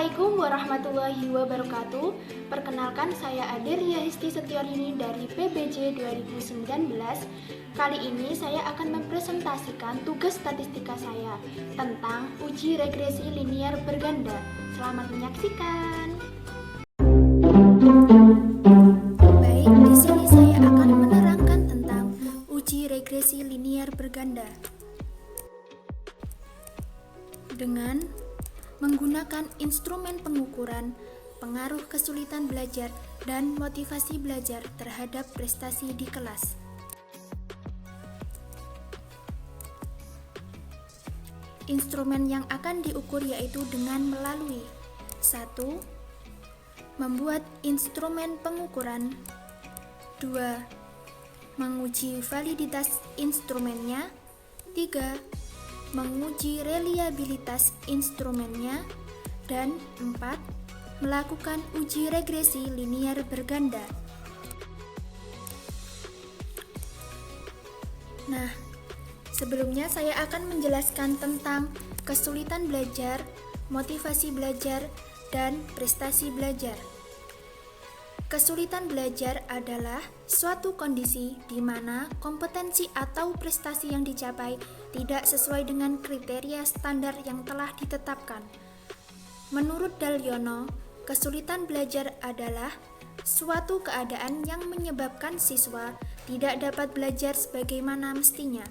Assalamualaikum warahmatullahi wabarakatuh. Perkenalkan, saya Adelia Histi Setiorini dari PBJ 2019. Kali ini saya akan mempresentasikan tugas statistika saya tentang uji regresi linier berganda. Selamat menyaksikan. Baik, di sini saya akan menerangkan tentang uji regresi linier berganda. Dengan menggunakan instrumen pengukuran pengaruh kesulitan belajar dan motivasi belajar terhadap prestasi di kelas. Instrumen yang akan diukur yaitu dengan melalui 1. Membuat instrumen pengukuran. 2. Menguji validitas instrumennya. 3. Menguji reliabilitas instrumennya. Dan 4. Melakukan uji regresi linier berganda. Nah, sebelumnya saya akan menjelaskan tentang kesulitan belajar, motivasi belajar, dan prestasi belajar. Kesulitan belajar adalah suatu kondisi di mana kompetensi atau prestasi yang dicapai tidak sesuai dengan kriteria standar yang telah ditetapkan. Menurut Dalyono, kesulitan belajar adalah suatu keadaan yang menyebabkan siswa tidak dapat belajar sebagaimana mestinya.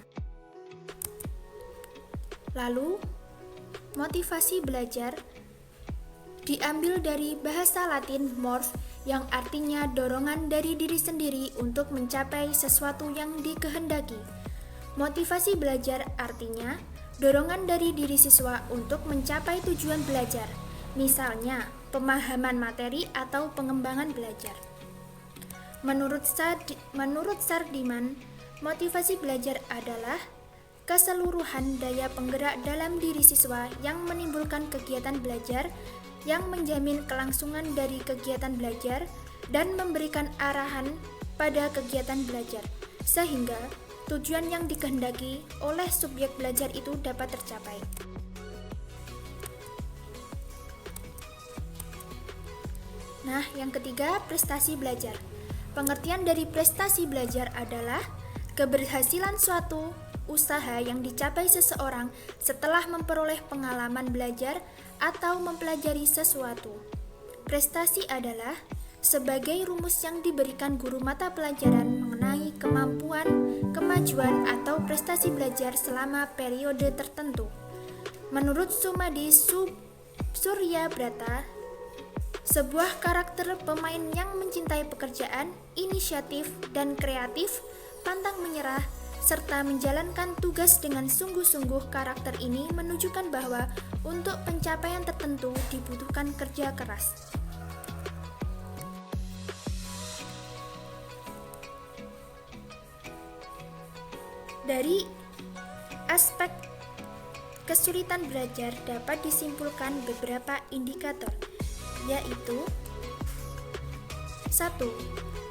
Lalu, motivasi belajar diambil dari bahasa Latin mors yang artinya dorongan dari diri sendiri untuk mencapai sesuatu yang dikehendaki. Motivasi belajar artinya dorongan dari diri siswa untuk mencapai tujuan belajar, misalnya pemahaman materi atau pengembangan belajar. Menurut Sardiman, motivasi belajar adalah keseluruhan daya penggerak dalam diri siswa yang menimbulkan kegiatan belajar, yang menjamin kelangsungan dari kegiatan belajar dan memberikan arahan pada kegiatan belajar, sehingga tujuan yang dikehendaki oleh subjek belajar itu dapat tercapai. Nah, yang ketiga, prestasi belajar. Pengertian dari prestasi belajar adalah keberhasilan suatu usaha yang dicapai seseorang setelah memperoleh pengalaman belajar atau mempelajari sesuatu. Prestasi adalah sebagai rumus yang diberikan guru mata pelajaran mengenai kemampuan, kemajuan, atau prestasi belajar selama periode tertentu. Menurut Sumadi Suryabrata, sebuah karakter pemain yang mencintai pekerjaan, inisiatif, dan kreatif, pantang menyerah, serta menjalankan tugas dengan sungguh-sungguh. Karakter ini menunjukkan bahwa untuk pencapaian tertentu dibutuhkan kerja keras. Dari aspek kesulitan belajar dapat disimpulkan beberapa indikator, yaitu 1.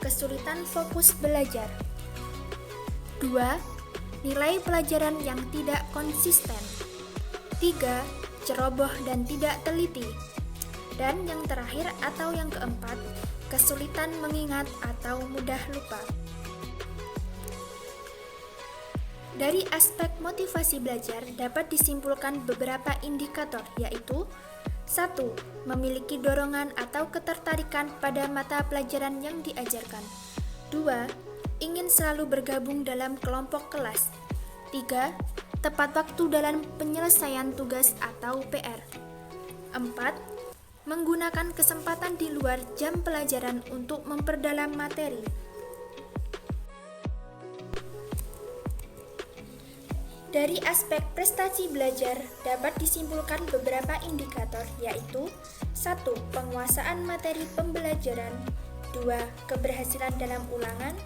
Kesulitan fokus belajar. 2. Nilai pelajaran yang tidak konsisten. 3. Ceroboh dan tidak teliti. Dan yang terakhir atau yang keempat, kesulitan mengingat atau mudah lupa. Dari aspek motivasi belajar dapat disimpulkan beberapa indikator, yaitu 1. Memiliki dorongan atau ketertarikan pada mata pelajaran yang diajarkan. 2. Ingin selalu bergabung dalam kelompok kelas. 3. Tepat waktu dalam penyelesaian tugas atau PR. 4. Menggunakan kesempatan di luar jam pelajaran untuk memperdalam materi. Dari aspek prestasi belajar dapat disimpulkan beberapa indikator, yaitu 1. Penguasaan materi pembelajaran. 2. Keberhasilan dalam ulangan.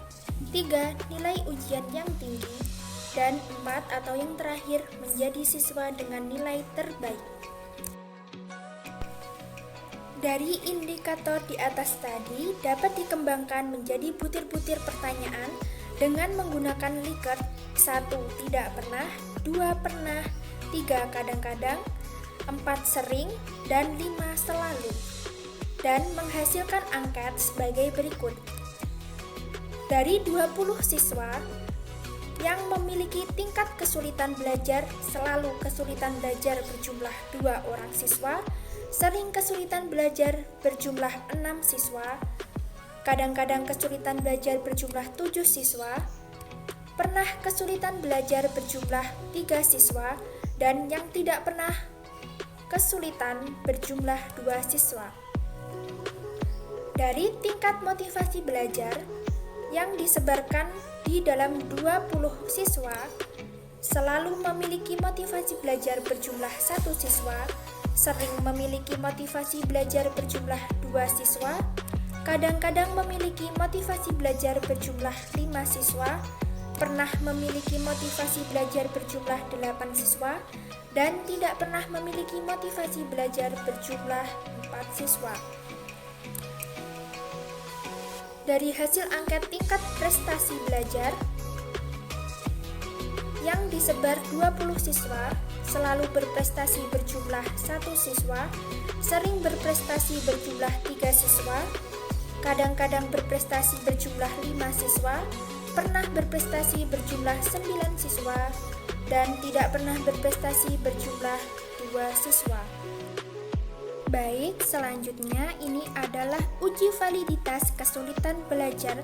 3. Nilai ujian yang tinggi. Dan 4. Atau yang terakhir, menjadi siswa dengan nilai terbaik. Dari indikator di atas tadi dapat dikembangkan menjadi butir-butir pertanyaan dengan menggunakan Likert. 1. Tidak pernah. 2. Pernah. 3. Kadang-kadang. 4 sering, dan 5 selalu, dan menghasilkan angket sebagai berikut. Dari 20 siswa yang memiliki tingkat kesulitan belajar, selalu kesulitan belajar berjumlah 2 orang siswa, sering kesulitan belajar berjumlah 6 siswa, kadang-kadang kesulitan belajar berjumlah 7 siswa, pernah kesulitan belajar berjumlah 3 siswa, dan yang tidak pernah kesulitan berjumlah 2 siswa. Dari tingkat motivasi belajar yang disebarkan di dalam 20 siswa, selalu memiliki motivasi belajar berjumlah 1 siswa, sering memiliki motivasi belajar berjumlah 2 siswa, kadang-kadang memiliki motivasi belajar berjumlah 5 siswa, pernah memiliki motivasi belajar berjumlah 8 siswa, dan tidak pernah memiliki motivasi belajar berjumlah 4 siswa. Dari hasil angket tingkat prestasi belajar yang disebar 20 siswa, selalu berprestasi berjumlah 1 siswa, sering berprestasi berjumlah 3 siswa, kadang-kadang berprestasi berjumlah 5 siswa, pernah berprestasi berjumlah 9 siswa, dan tidak pernah berprestasi berjumlah 2 siswa. Baik, selanjutnya ini adalah uji validitas kesulitan belajar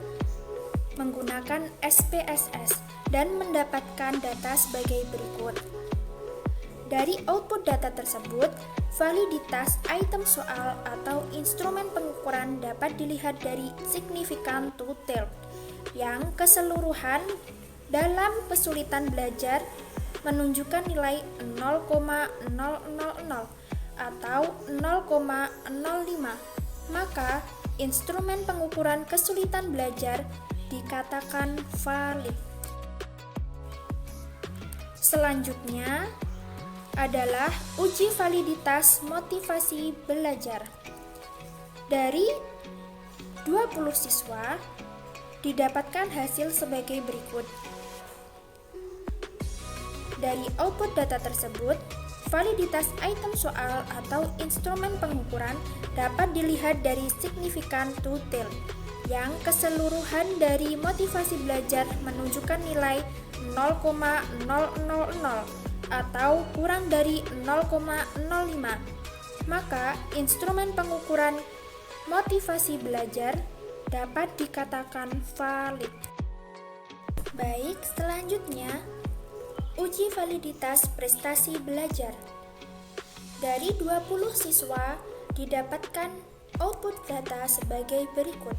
menggunakan SPSS dan mendapatkan data sebagai berikut. Dari output data tersebut, validitas item soal atau instrumen pengukuran dapat dilihat dari signifikan to tell, yang keseluruhan dalam kesulitan belajar menunjukkan nilai 0,000 atau 0,05, maka instrumen pengukuran kesulitan belajar dikatakan valid. Selanjutnya adalah uji validitas motivasi belajar. Dari 20 siswa didapatkan hasil sebagai berikut. Dari output data tersebut, validitas item soal atau instrumen pengukuran dapat dilihat dari signifikan to tell, yang keseluruhan dari motivasi belajar menunjukkan nilai 0,000 atau kurang dari 0,05, maka instrumen pengukuran motivasi belajar dapat dikatakan valid. Baik, selanjutnya uji validitas prestasi belajar. Dari 20 siswa didapatkan output data sebagai berikut.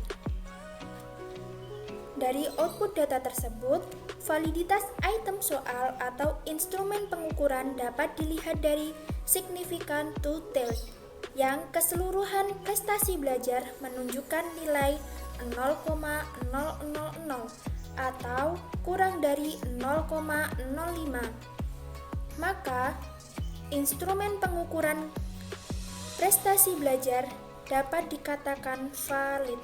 Dari output data tersebut, validitas item soal atau instrumen pengukuran dapat dilihat dari signifikan to tell, yang keseluruhan prestasi belajar menunjukkan nilai 0,000 atau kurang dari 0,05, maka instrumen pengukuran prestasi belajar dapat dikatakan valid.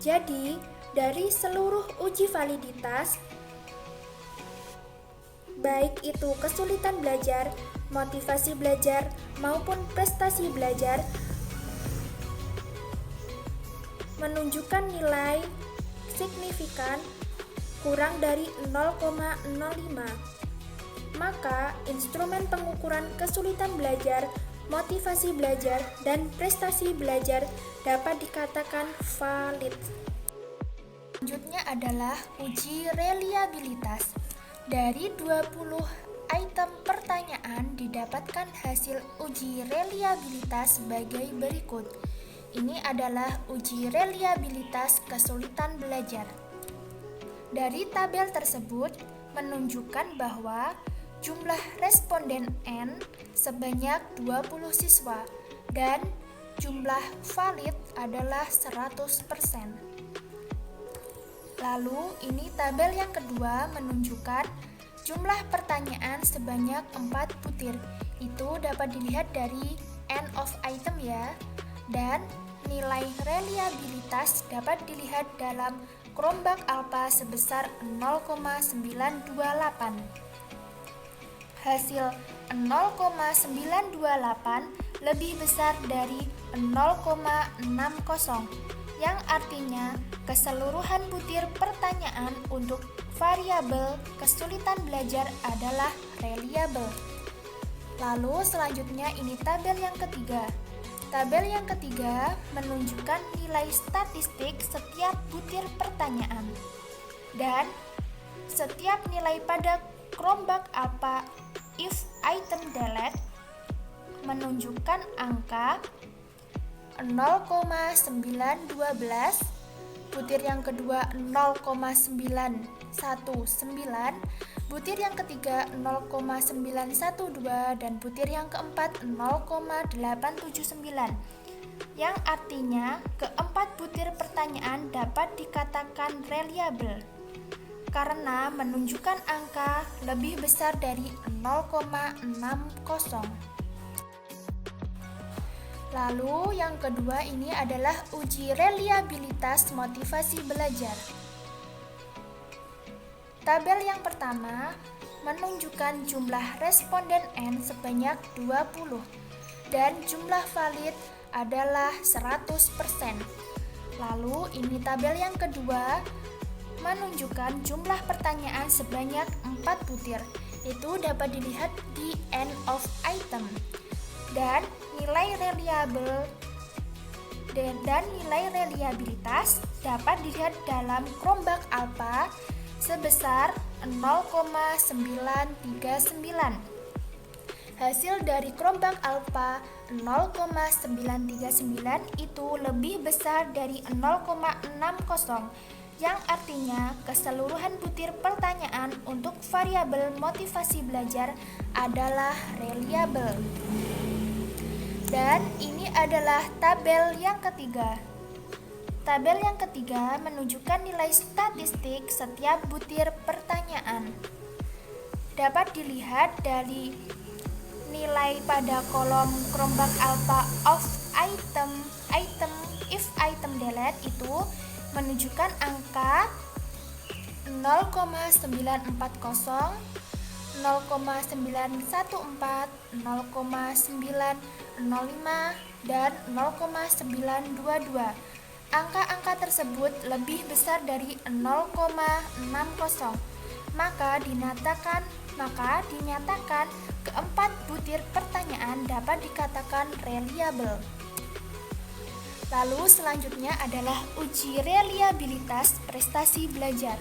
Jadi, dari seluruh uji validitas, baik itu kesulitan belajar, motivasi belajar, maupun prestasi belajar, menunjukkan nilai signifikan kurang dari 0,05, maka instrumen pengukuran kesulitan belajar, motivasi belajar, dan prestasi belajar dapat dikatakan valid. Selanjutnya adalah uji reliabilitas. Dari 20 item pertanyaan didapatkan hasil uji reliabilitas sebagai berikut. Ini adalah uji reliabilitas kesulitan belajar. Dari tabel tersebut menunjukkan bahwa jumlah responden N sebanyak 20 siswa dan jumlah valid adalah 100%. Lalu ini tabel yang kedua menunjukkan jumlah pertanyaan sebanyak 4 butir. Itu dapat dilihat dari N of item ya. Dan nilai reliabilitas dapat dilihat dalam Cronbach alpha sebesar 0,928. hasil 0,928 lebih besar dari 0,60, yang artinya keseluruhan butir pertanyaan untuk variabel kesulitan belajar adalah reliable. Lalu selanjutnya ini tabel yang ketiga. Tabel yang ketiga menunjukkan nilai statistik setiap butir pertanyaan. Dan setiap nilai pada kelompok alpha if item delete menunjukkan angka 0,912, butir yang kedua 0,919, butir yang ketiga 0,912, dan butir yang keempat 0,879, yang artinya keempat butir pertanyaan dapat dikatakan reliable karena menunjukkan angka lebih besar dari 0,60. Lalu yang kedua ini adalah uji reliabilitas motivasi belajar. Tabel yang pertama menunjukkan jumlah responden N sebanyak 20 dan jumlah valid adalah 100%. Lalu ini tabel yang kedua menunjukkan jumlah pertanyaan sebanyak 4 butir. Itu dapat dilihat di end of item. Dan nilai reliable dan nilai reliabilitas dapat dilihat dalam kelompok alpha sebesar 0,939. Hasil dari kelompok alpha 0,939 itu lebih besar dari 0,60, yang artinya keseluruhan butir pertanyaan untuk variabel motivasi belajar adalah reliable. Dan ini adalah tabel yang ketiga. Tabel yang ketiga menunjukkan nilai statistik setiap butir pertanyaan. Dapat dilihat dari nilai pada kolom kelompok alpha of item if item delete itu menunjukkan angka 0,940, 0,914, 0,905, dan 0,922. Angka-angka tersebut lebih besar dari 0,60, maka dinyatakan keempat butir pertanyaan dapat dikatakan reliable. Lalu selanjutnya adalah uji reliabilitas prestasi belajar.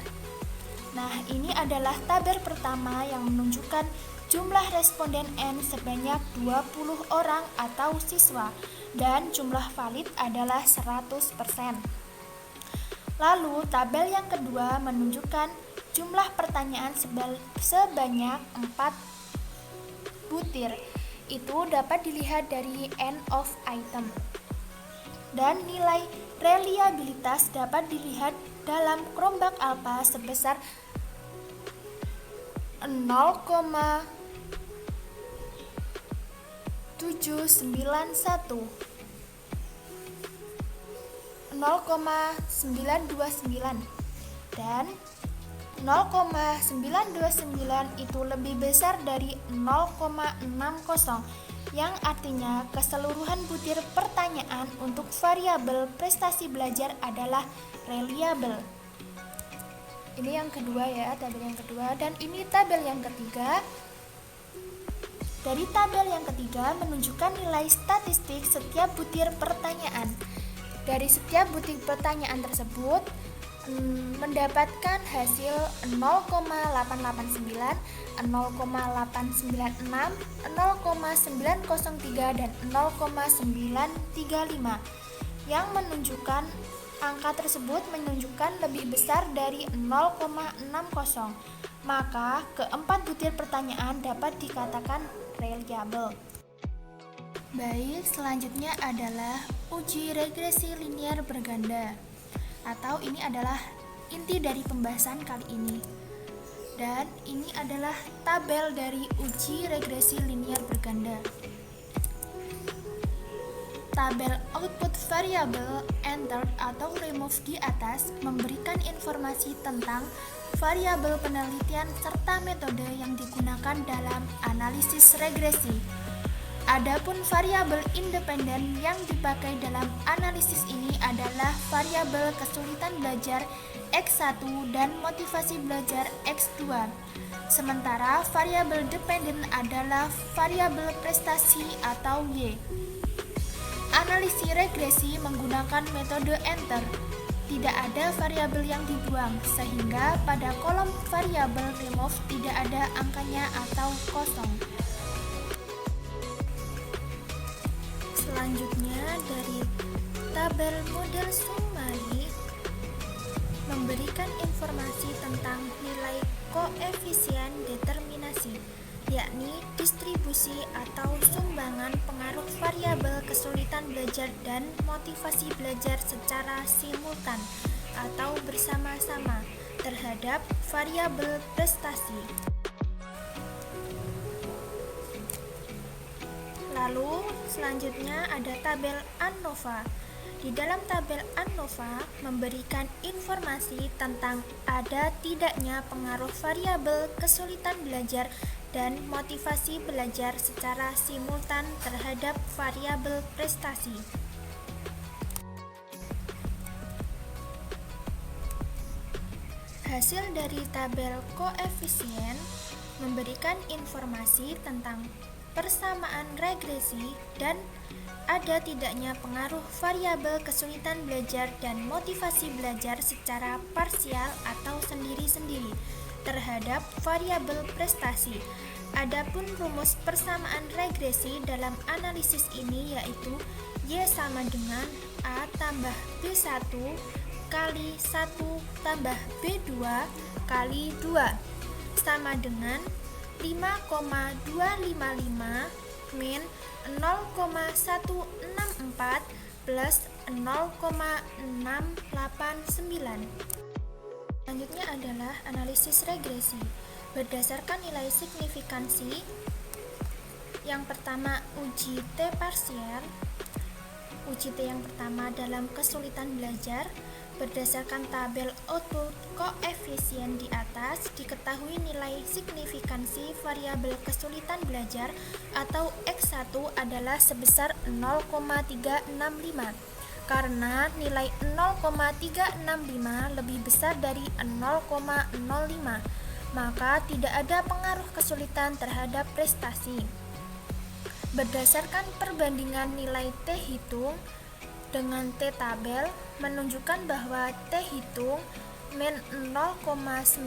Nah, ini adalah tabel pertama yang menunjukkan jumlah responden N sebanyak 20 orang atau siswa dan jumlah valid adalah 100%. Lalu tabel yang kedua menunjukkan jumlah pertanyaan sebanyak 4 butir. Itu dapat dilihat dari end of item. Dan nilai reliabilitas dapat dilihat dalam kelompok alpha sebesar 0,791, 0,929, dan 0,929 itu lebih besar dari 0,60, yang artinya keseluruhan butir pertanyaan untuk variabel prestasi belajar adalah reliable. Ini yang kedua ya, tabel yang kedua, dan ini tabel yang ketiga. Dari tabel yang ketiga menunjukkan nilai statistik setiap butir pertanyaan. Dari setiap butir pertanyaan tersebut mendapatkan hasil 0,889, 0,896, 0,903, dan 0,935, yang menunjukkan angka tersebut menunjukkan lebih besar dari 0,60, maka keempat butir pertanyaan dapat dikatakan reliable. Baik, selanjutnya adalah uji regresi linear berganda, atau ini adalah inti dari pembahasan kali ini. Dan ini adalah tabel dari uji regresi linear berganda. Tabel output variable entered atau remove di atas memberikan informasi tentang variabel penelitian serta metode yang digunakan dalam analisis regresi. Adapun variabel independen yang dipakai dalam analisis ini adalah variabel kesulitan belajar X1 dan motivasi belajar X2. Sementara variabel dependen adalah variabel prestasi atau Y. Analisis regresi menggunakan metode enter. Tidak ada variabel yang dibuang, sehingga pada kolom variabel remove tidak ada angkanya atau kosong. Selanjutnya dari tabel model summary memberikan informasi tentang nilai koefisien determinasi, yakni distribusi atau sumbangan pengaruh variabel kesulitan belajar dan motivasi belajar secara simultan atau bersama-sama terhadap variabel prestasi. Lalu selanjutnya ada tabel ANOVA. Di dalam tabel ANOVA memberikan informasi tentang ada tidaknya pengaruh variabel kesulitan belajar dan motivasi belajar secara simultan terhadap variabel prestasi. Hasil dari tabel koefisien memberikan informasi tentang persamaan regresi dan ada tidaknya pengaruh variabel kesulitan belajar dan motivasi belajar secara parsial atau sendiri-sendiri terhadap variabel prestasi. Adapun rumus persamaan regresi dalam analisis ini yaitu Y sama dengan A tambah B1 kali 1 tambah B2 kali 2 sama dengan 5,255 min 0,164 plus 0,689. Selanjutnya adalah analisis regresi. Berdasarkan nilai signifikansi, yang pertama uji T parsial. Uji T yang pertama dalam kesulitan belajar. Berdasarkan tabel output koefisien di atas, diketahui nilai signifikansi variabel kesulitan belajar atau X1 adalah sebesar 0,365. Karena nilai 0,365 lebih besar dari 0,05, maka tidak ada pengaruh kesulitan terhadap prestasi. Berdasarkan perbandingan nilai T hitung dengan T tabel menunjukkan bahwa T hitung min 0,930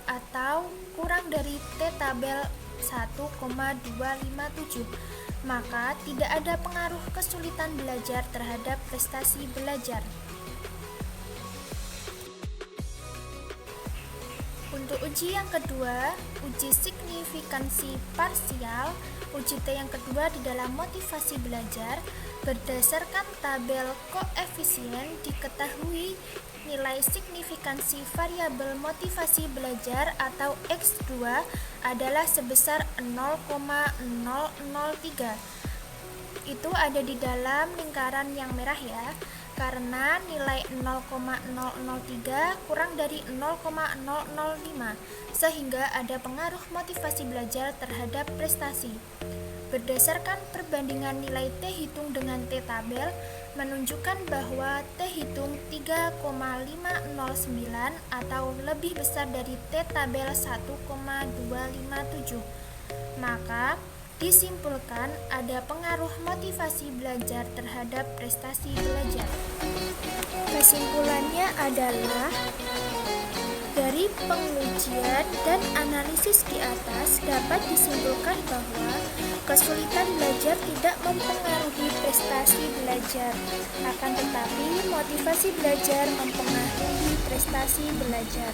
atau kurang dari T tabel 1,257, maka tidak ada pengaruh kesulitan belajar terhadap prestasi belajar. Untuk uji yang kedua, uji signifikansi parsial, uji T yang kedua di dalam motivasi belajar. Berdasarkan tabel koefisien diketahui nilai signifikansi variabel motivasi belajar atau X2 adalah sebesar 0,003. Itu ada di dalam lingkaran yang merah ya, karena nilai 0,003 kurang dari 0,005 sehingga ada pengaruh motivasi belajar terhadap prestasi. Berdasarkan perbandingan nilai T hitung dengan T tabel menunjukkan bahwa T hitung 3,509 atau lebih besar dari T tabel 1,257. Maka disimpulkan ada pengaruh motivasi belajar terhadap prestasi belajar. Kesimpulannya adalah dari pengujian dan analisis di atas dapat disimpulkan bahwa kesulitan belajar tidak mempengaruhi prestasi belajar, akan tetapi motivasi belajar mempengaruhi prestasi belajar.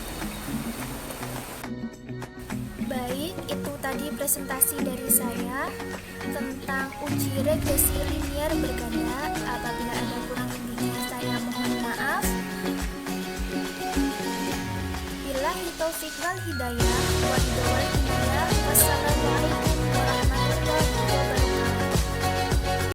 Baik, itu tadi presentasi dari saya tentang uji regresi linier berganda. Apabila ada kurang lebihnya saya mohon maaf. Billahi taufiq wal hidayah. Wassalamualaikum warahmatullahi wabarakatuh.